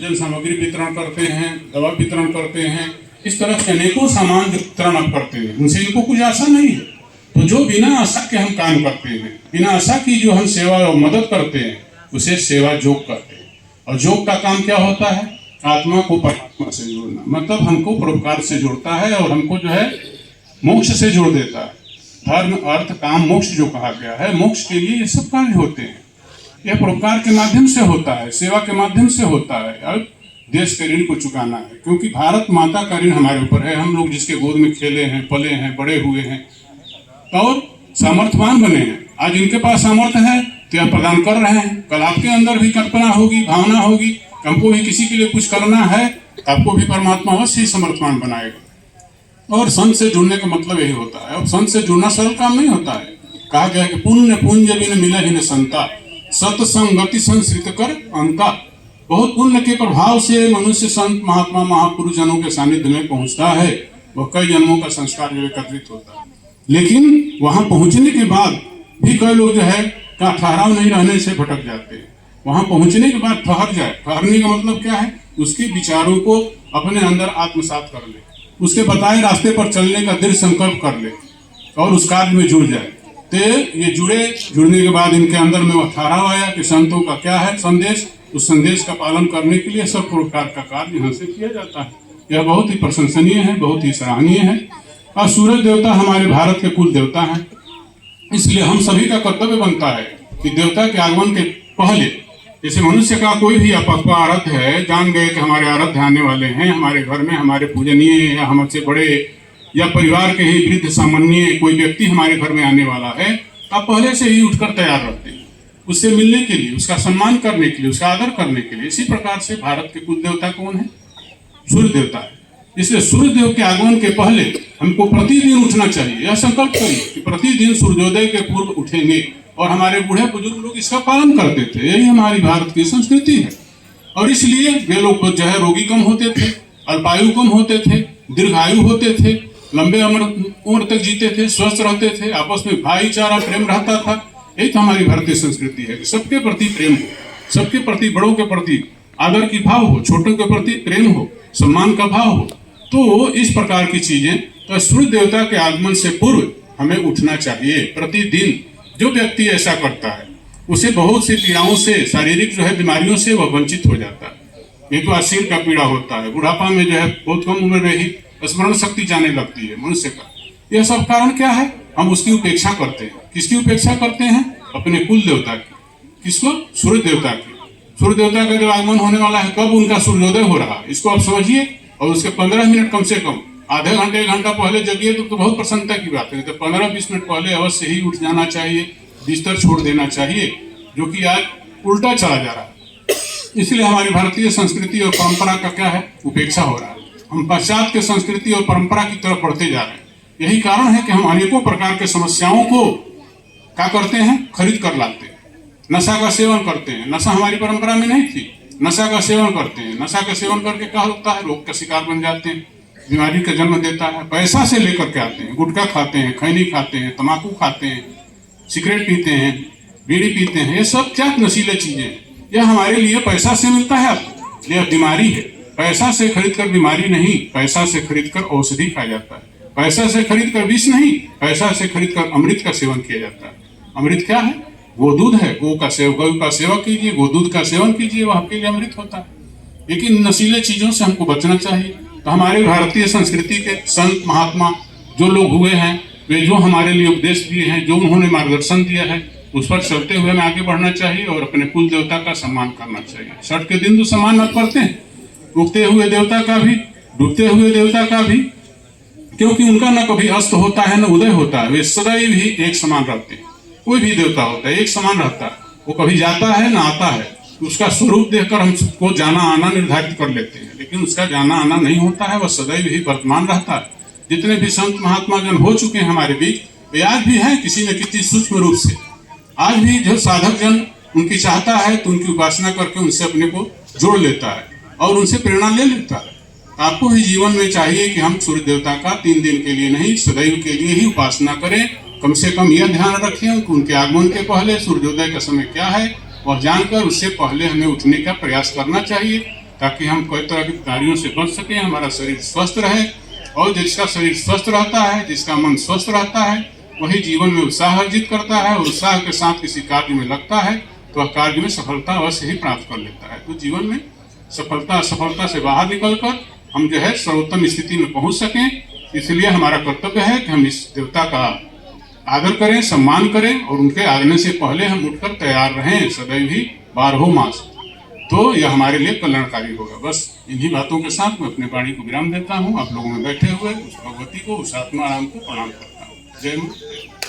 भोजन सामग्री वितरण करते हैं, दवा वितरण करते हैं, इस तरह से अनेकों सामान वितरण आप करते हैं। उनसे इनको कुछ आशा नहीं है। तो जो बिना आशा के हम काम करते हैं, बिना आशा की जो हम सेवा और मदद करते हैं, उसे सेवा योग करते हैं। और योग का काम क्या होता है? आत्मा को परमात्मा से जोड़ना, मतलब हमको परोपकार से जोड़ता है और हमको जो है मोक्ष से जोड़ देता है। धर्म अर्थ काम मोक्ष जो कहा गया है, मोक्ष के लिए ये सब कार्य होते हैं। यह परोपकार के माध्यम से होता है, सेवा के माध्यम से होता है। और देश के ऋण को चुकाना है, क्योंकि भारत माता का ऋण हमारे ऊपर है। हम लोग जिसके गोद में खेले हैं, पले हैं, बड़े हुए हैं और सामर्थ्यवान बने हैं। आज इनके पास सामर्थ्य है तो यह प्रदान कर रहे हैं। कल आपके अंदर भी कल्पना होगी, भावना होगी, हमको भी किसी के लिए कुछ करना है, आपको भी परमात्मा अवश्य ही समर्थवान बनाएगा। और संत से जुड़ने का मतलब यही होता है। और संत से जुड़ना सरल काम नहीं होता है। कहा गया कि पुण्य पुंज बिन मिला ही न संता, सत्संगति संस्कृत कर अंता। बहुत पुण्य के प्रभाव से मनुष्य संत महात्मा महापुरुष जनों के सानिध्य में पहुंचता है। वह कई जन्मों का संस्कार जो एकत्रित होता है। लेकिन वहां पहुंचने के बाद भी कई लोग जो है का ठहराव नहीं रहने से भटक जाते हैं। वहां पहुंचने के बाद ठहर जाए। ठहरने का मतलब क्या है? उसके विचारों को अपने अंदर आत्मसात कर ले, उसके बताए रास्ते पर चलने का दृढ़ संकल्प कर ले और उस कार्य में जुड़ जाए। तो ये जुड़ने के बाद इनके अंदर में वह ठहराव आया कि संतों का क्या है संदेश। उस संदेश का पालन करने के लिए सब प्रकार का कार्य यहाँ से किया जाता है। यह बहुत ही प्रशंसनीय है, बहुत ही सराहनीय है। और सूरज देवता हमारे भारत के कुल देवता हैं, इसलिए हम सभी का कर्तव्य बनता है कि देवता के आगमन के पहले, जैसे मनुष्य का कोई भी आपका आराध्य है, जान गए कि हमारे आराध्य आने वाले हैं, हमारे घर में हमारे पूजनीय या हमसे बड़े या परिवार के ही वृद्ध सामान्य कोई व्यक्ति हमारे घर में आने वाला है, आप पहले से ही उठकर तैयार रहते हैं उससे मिलने के लिए, उसका सम्मान करने के लिए, उसका आदर करने के लिए। इसी प्रकार से भारत के कुल देवता कौन है? सूर्य देवता है। इसलिए सूर्य देव के आगमन के पहले हमको प्रतिदिन उठना चाहिए। यह संकल्प करिए कि प्रतिदिन सूर्योदय के पूर्व उठेंगे। और हमारे बूढ़े बुजुर्ग लोग इसका पालन करते थे। यही हमारी भारत की संस्कृति है। और इसलिए वे लोग जो है रोगी कम होते थे, अल्पायु कम होते थे, दीर्घायु होते थे, लंबे उम्र तक जीते थे, स्वस्थ रहते थे, आपस में भाईचारा प्रेम रहता था। यही तो हमारी भारतीय संस्कृति है कि सबके प्रति प्रेम हो, सबके प्रति, बड़ों के प्रति आदर की भाव हो, छोटों के प्रति प्रेम हो, सम्मान का भाव हो। तो इस प्रकार की चीजें, तो सूर्य देवता के आगमन से पूर्व हमें उठना चाहिए प्रतिदिन। जो व्यक्ति ऐसा करता है उसे बहुत सी पीड़ाओं से, शारीरिक जो है बीमारियों से वह वंचित हो जाता है। एक तो असीर का पीड़ा होता है, बुढ़ापा में जो है बहुत कम उम्र में ही स्मरण शक्ति जाने लगती है मनुष्य का। यह सब कारण क्या है? हम उसकी उपेक्षा करते हैं। किसकी उपेक्षा करते हैं? अपने कुल देवता की। किसको? सूर्य देवता की। सूर्य देवता का जब आगमन होने वाला है, कब उनका सूर्योदय हो रहा है इसको आप समझिए। और उसके 15 मिनट कम से कम, आधे घंटे 1 घंटा पहले जगिए तो बहुत प्रसन्नता की बात है। तो 15-20 मिनट पहले अवश्य ही उठ जाना चाहिए, बिस्तर छोड़ देना चाहिए, जो कि आज उल्टा चला जा रहा है। इसलिए हमारी भारतीय संस्कृति और परंपरा का क्या है? उपेक्षा हो रहा है। हम पाश्चात्य के संस्कृति और परंपरा की तरफ बढ़ते जा रहे हैं। यही कारण है कि हम अनेकों प्रकार के समस्याओं को क्या करते हैं? खरीद कर लाते हैं। नशा का सेवन करते हैं। नशा हमारी परंपरा में नहीं थी। नशा का सेवन करते हैं। नशा का सेवन करके क्या होता है? रोग का शिकार बन जाते हैं, बीमारी का जन्म देता है। पैसा से लेकर के आते हैं, गुटखा खाते हैं, खैनी खाते हैं, तम्बाकू खाते हैं, सिगरेट पीते हैं, बीड़ी पीते हैं। ये सब क्या नशीले चीजें हैं? यह हमारे लिए पैसा से मिलता है आपको, यह बीमारी है। पैसा से खरीद कर बीमारी नहीं, पैसा से खरीद कर औषधि खाया जाता है। पैसा से खरीद कर विष नहीं, पैसा से खरीद कर अमृत का सेवन किया जाता है। अमृत क्या है? गोदूध है। गौ का सेवा कीजिए, गोदूध का सेवन कीजिए, वह आपके लिए अमृत होता है। लेकिन नशीले चीजों से हमको बचना चाहिए। तो हमारे भारतीय संस्कृति के संत महात्मा जो लोग हुए हैं, वे जो हमारे लिए उपदेश दिए हैं, जो उन्होंने मार्गदर्शन दिया है, उस पर चलते हुए हमें आगे बढ़ना चाहिए और अपने कुल देवता का सम्मान करना चाहिए। छठ के दिन तो सम्मान आप करते हैं, उगते हुए देवता का भी, डूबते हुए देवता का भी, क्योंकि उनका न कभी अस्त होता है न उदय होता है। वे सदैव ही एक समान रहते हैं। कोई भी देवता होता है एक समान रहता है, वो कभी जाता है न आता है। उसका स्वरूप देखकर हम सबको जाना आना निर्धारित कर लेते हैं, लेकिन उसका जाना आना नहीं होता है। वह सदैव ही वर्तमान रहता है। जितने भी संत महात्मा जन हो चुके हैं हमारे बीच, वे आज भी हैं किसी न किसी सूक्ष्म रूप से। आज भी जो साधक जन उनकी चाहता है तो उनकी उपासना करके उनसे अपने को जोड़ लेता है और उनसे प्रेरणा ले लेता है। आपको भी जीवन में चाहिए कि हम सूर्य देवता का 3 दिन के लिए नहीं, सदैव के लिए ही उपासना करें। कम से कम यह ध्यान रखें कि उनके आगमन के पहले सूर्योदय का समय क्या है और जानकर उससे पहले हमें उठने का प्रयास करना चाहिए। ताकि हम कई तरह की बीमारियों से बच सकें, हमारा शरीर स्वस्थ रहे। और जिसका शरीर स्वस्थ रहता है, जिसका मन स्वस्थ रहता है, वही जीवन में उत्साह अर्जित करता है। उत्साह के साथ किसी कार्य में लगता है तो वह कार्य में सफलता अवश्य ही प्राप्त कर लेता है। तो जीवन में सफलता असफलता से बाहर निकलकर हम जो है सर्वोत्तम स्थिति में पहुंच सकें। इसलिए हमारा कर्तव्य है कि हम इस देवता का आदर करें, सम्मान करें और उनके आगमन से पहले हम उठकर तैयार रहें सदैव ही 12 मास। तो यह हमारे लिए कल्याणकारी होगा। बस इन्हीं बातों के साथ मैं अपने वाणी को विराम देता हूँ। आप लोगों में बैठे हुए उस भगवती को, उस आत्मा राम को प्रणाम करता हूँ। जय मां।